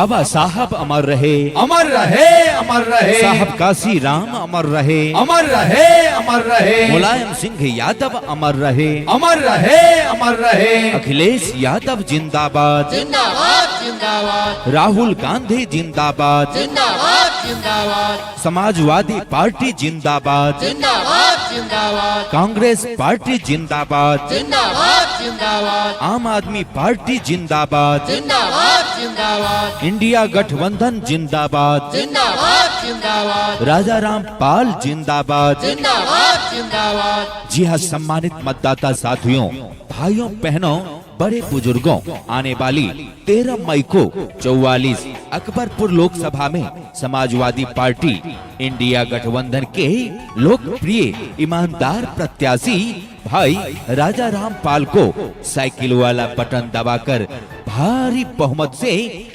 बाबा साहब अमर रहे, अमर रहे, अमर रहे। साहब काशी राम अमर रहे, अमर रहे, अमर रहे। मुलायम सिंह यादव अमर रहे, अमर रहे, अमर रहे। अखिलेश यादव जिंदाबाद, जिंदाबाद, जिंदाबाद, राहुल गांधी जिंदाबाद, जिंदाबाद, जिंदाबाद, समाजवादी पार्टी जिंदाबाद, जिंदाबाद, जिंदाबाद, कांग्रेस पार्टी जिंदाबाद, जिंदाबाद, जिंदाबाद, आम आदमी पार्टी जिंदाबाद, जिंदाबाद, जिंदाबाद, इंडिया गठबंधन जिंदाबाद, जिंदाबाद, जिंदाबाद, राजा राम पाल जिंदाबाद। जिंदाबाद, जिंदाबाद। जी हाँ सम्मानित मतदाता साथियों, भाइयों बहनों, बड़े बुजुर्गों, आने वाली 13 मई को 44 अकबरपुर लोकसभा में समाजवादी पार्टी इंडिया गठबंधन के लोकप्रिय ईमानदार प्रत्याशी भाई राजा राम पाल को साइकिल वाला बटन दबाकर भारी बहुमत से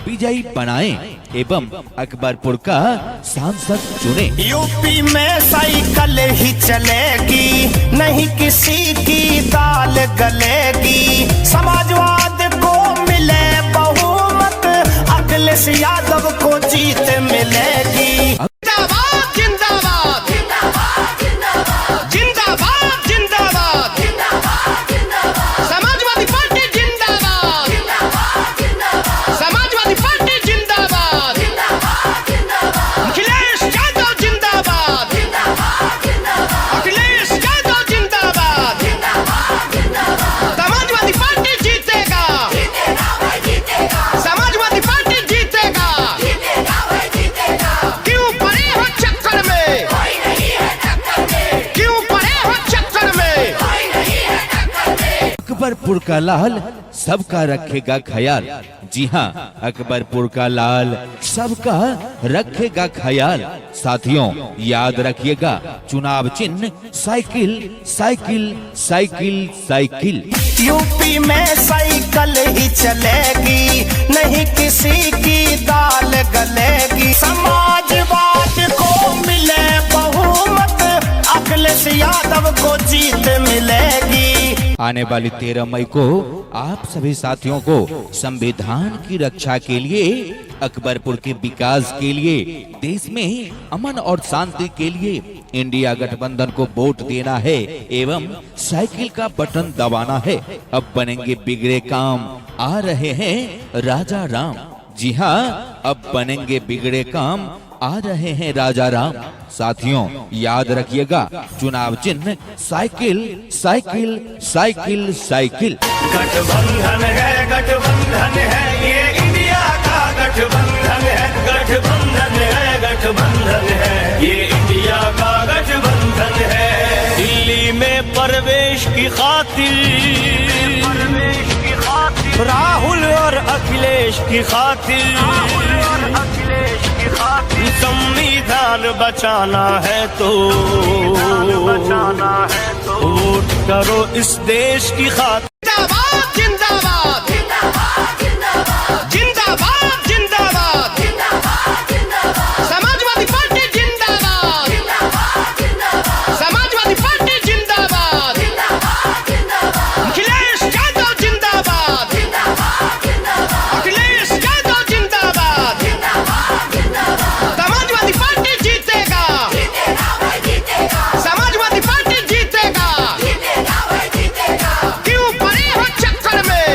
विजयी बनाएं एवं अकबरपुर का सांसद चुने। यूपी में साइकिल ही चलेगी, नहीं किसी की दाल गलेगी। समाजवाद को मिले बहुमत, अखिलेश यादव को जीत मिलेगी। जिंदाबाद, जिंदाबाद, जिंदाबाद, जिंदाबाद, जिंदाबाद, जिंदाबाद, समाजवादी पार्टी जिंदाबाद, समाजवादी पार्टी जिंदाबाद, अखिलेश यादव जिंदाबाद, अखिलेश यादव जिंदाबाद, समाजवादी पार्टी जीतेगा, समाजवादी पार्टी जीतेगा। क्यों पड़े हो चक्कर में, क्यों पड़े हो चक्कर में। अकबरपुर का लाल सबका रखेगा ख्याल। जी हाँ, अकबरपुर का लाल सबका रखेगा ख्याल। साथियों याद रखिएगा, चुनाव चिन्ह cycle, cycle, cycle, cycle. UP में साइकिल ही चलेगी, नहीं किसी की दाल गलेगी। समाजवाद को मिले बहुमत, अखिलेश यादव को जीत मिलेगी। आने वाली 13 मई को आप सभी साथियों को संविधान की रक्षा के लिए, अकबरपुर के विकास के लिए, देश में अमन और शांति के लिए इंडिया गठबंधन को वोट देना है एवं साइकिल का बटन दबाना है। अब बनेंगे बिगड़े काम, आ रहे हैं राजा राम। जी हाँ, अब बनेंगे बिगड़े काम, आ रहे हैं राजा राम। साथियों याद रखिएगा, चुनाव चिन्ह साइकिल, साइकिल, साइकिल, साइकिल। गठबंधन है, गठबंधन है, ये इंडिया का गठबंधन है। गठबंधन है, गठबंधन है, ये इंडिया का गठबंधन है। दिल्ली में प्रवेश की खातिर, राहुल और अखिलेश की खातिर, संविधान बचाना है तो वोट करो इस देश की खातिर। जिंदाबाद, जिंदाबाद, जिंदाबाद, जिंदाबाद, जिंदाबाद, समाजवादी पार्टी जिंदाबाद, समाजवादी पार्टी जिंदाबाद, अखिलेश यादव जिंदाबाद, अखिलेश यादव जिंदाबाद, समाजवादी पार्टी जीतेगा, समाजवादी पार्टी जीतेगा। क्यों पड़े हो चक्कर में,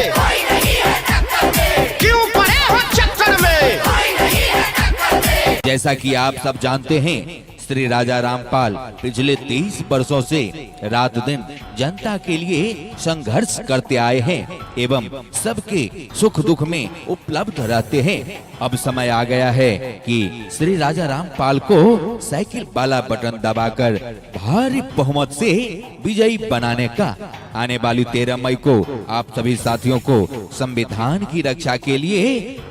क्यों पड़े हो चक्कर में। जैसा कि आप सब जानते हैं, श्री राजा रामपाल पिछले 30 वर्षों से रात दिन जनता के लिए संघर्ष करते आए हैं एवं सबके सुख दुख में उपलब्ध रहते हैं। अब समय आ गया है कि श्री राजा रामपाल को साइकिल वाला बटन दबाकर भारी बहुमत से विजयी बनाने का। आने वाली 13 मई को आप सभी साथियों को संविधान की रक्षा के लिए,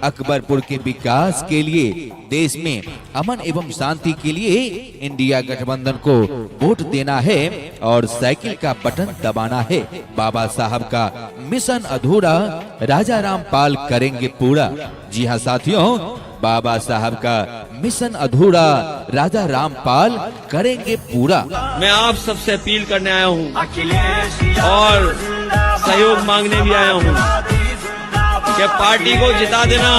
अकबरपुर के विकास के लिए, देश में अमन एवं शांति के लिए इंडिया गठबंधन को वोट देना है और साइकिल का बटन दबाना है। बाबा साहब का मिशन अधूरा राजा रामपाल करेंगे पूरा। जी हाँ साथियों, बाबा साहब का मिशन अधूरा राजा रामपाल करेंगे पूरा। मैं आप सबसे अपील करने आया हूँ और सहयोग मांगने भी आया हूँ कि पार्टी को जिता देना।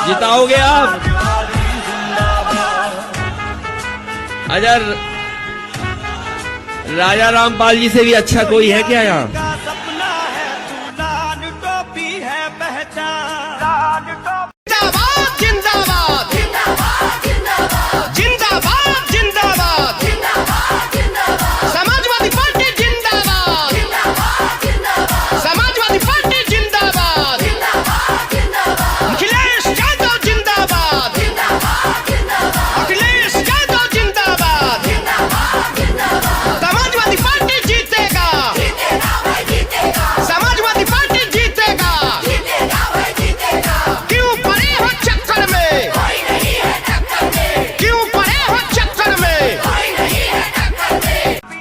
जिताओगे आप। अजर राजा रामपाल जी से भी अच्छा कोई है क्या यहाँ? सपना है तू लाल टोपी है पहचान। जिंदाबाद जिंदाबाद जिंदाबाद जिंदाबाद समाजवादी पार्टी जिंदाबाद समाजवादी पार्टी जिंदाबाद अखिलेश यादव जिंदाबाद अखिलेश यादव जिंदाबाद समाजवादी पार्टी जीतेगा समाजवादी पार्टी जीतेगा क्यों पड़े हो चक्कर में क्यों पड़े हो चक्कर में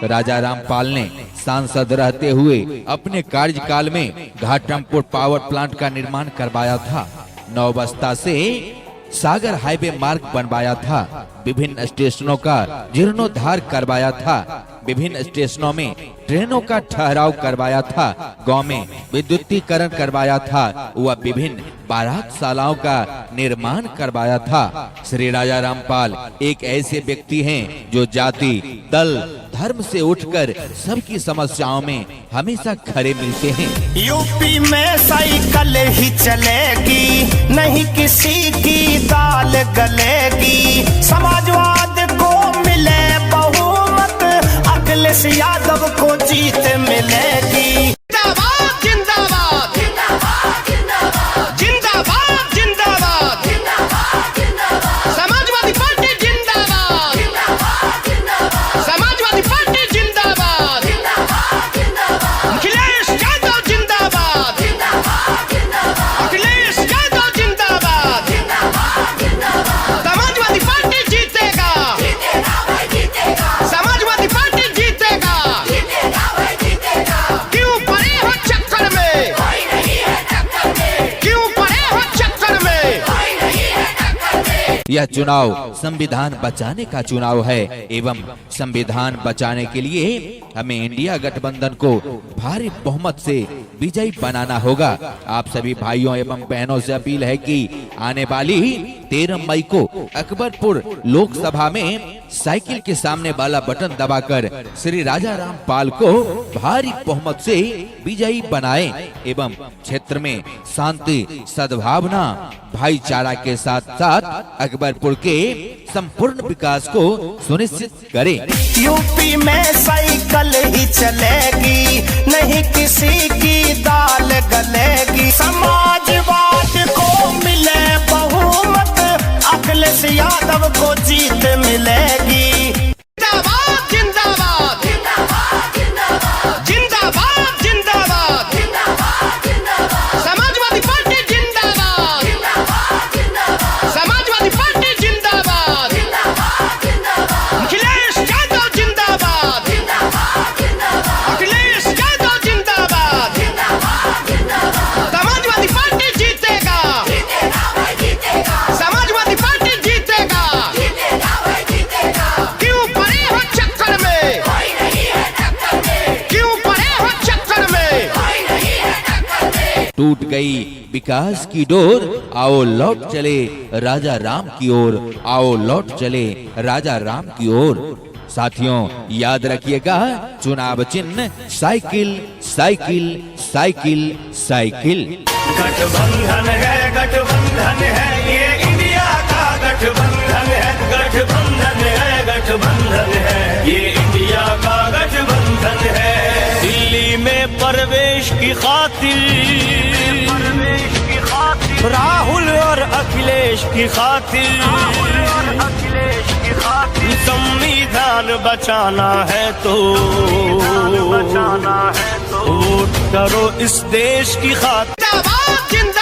राजा रामपाल ने सांसद रहते हुए अपने कार्यकाल में घाटमपुर पावर प्लांट का निर्माण करवाया था। नौबस्ता से सागर हाईवे मार्ग बनवाया था। विभिन्न स्टेशनों का जीर्णोद्धार करवाया था। विभिन्न स्टेशनों में ट्रेनों का ठहराव करवाया था। गांव में विद्युतीकरण करवाया था। वह विभिन्न बारातशालाओं का निर्माण करवाया था। श्री राजा रामपाल एक ऐसे व्यक्ति हैं जो जाति, दल, धर्म से उठकर सबकी समस्याओं में हमेशा खड़े मिलते हैं। यूपी में साइकिल ही चलेगी, नहीं किसी की दाल गलेगी। समाजवाद को मिले बहुमत, अखिलेश यादव को जीत मिलेगी। जिंदाबाद जिंदाबाद जिंदाबाद जिंदाबाद समाजवादी पार्टी जिंदाबाद समाजवादी पार्टी जिंदाबाद अखिलेश यादव जिंदाबाद अखिलेश यादव जिंदाबाद समाजवादी पार्टी जीतेगा समाजवादी पार्टी जीतेगा क्यों पड़े हो चक्कर में क्यों पड़े हो चक्कर में यह चुनाव संविधान बचाने का चुनाव है एवं संविधान बचाने के लिए हमें इंडिया गठबंधन को भारी बहुमत से विजयी बनाना होगा। आप सभी भाइयों एवं बहनों से अपील है कि आने वाली 13 मई को अकबरपुर लोकसभा में साइकिल के सामने वाला बटन दबाकर श्री राजा रामपाल को भारी बहुमत से विजयी बनाएं एवं क्षेत्र में शांति, सद्भावना, भाईचारा के साथ साथ अकबरपुर के संपूर्ण विकास को सुनिश्चित करें। यूपी में साइकिल ही चलेगी, नहीं किसी की दाल गलेगी। समाजवाद को मिले बहुमत, अखिलेश यादव को जीत मिलेगी। जिंदाबाद जिंदाबाद जिंदाबाद जिंदाबाद समाजवादी पार्टी जिंदाबाद समाजवादी पार्टी जिंदाबाद अखिलेश यादव जिंदाबाद अखिलेश यादव जिंदाबाद समाजवादी पार्टी जीतेगा समाजवादी पार्टी जीतेगा क्यों पड़े हो चक्कर में क्यों पड़े हो चक्कर में टूट गई विकास की डोर, आओ लौट चले राजा राम की ओर, आओ लौट चले राजा राम की ओर। साथियों याद रखिएगा, चुनाव चिन्ह साइकिल साइकिल साइकिल साइकिल। गठबंधन है ये इंडिया का गठबंधन है। गठबंधन है ये इंडिया का गठबंधन है। दिल्ली में प्रवेश की खातिर राहुल और अखिलेश की खातिर संविधान बचाना है तो वोट करो इस देश की खातिर। जिंदाबाद जिंदाबाद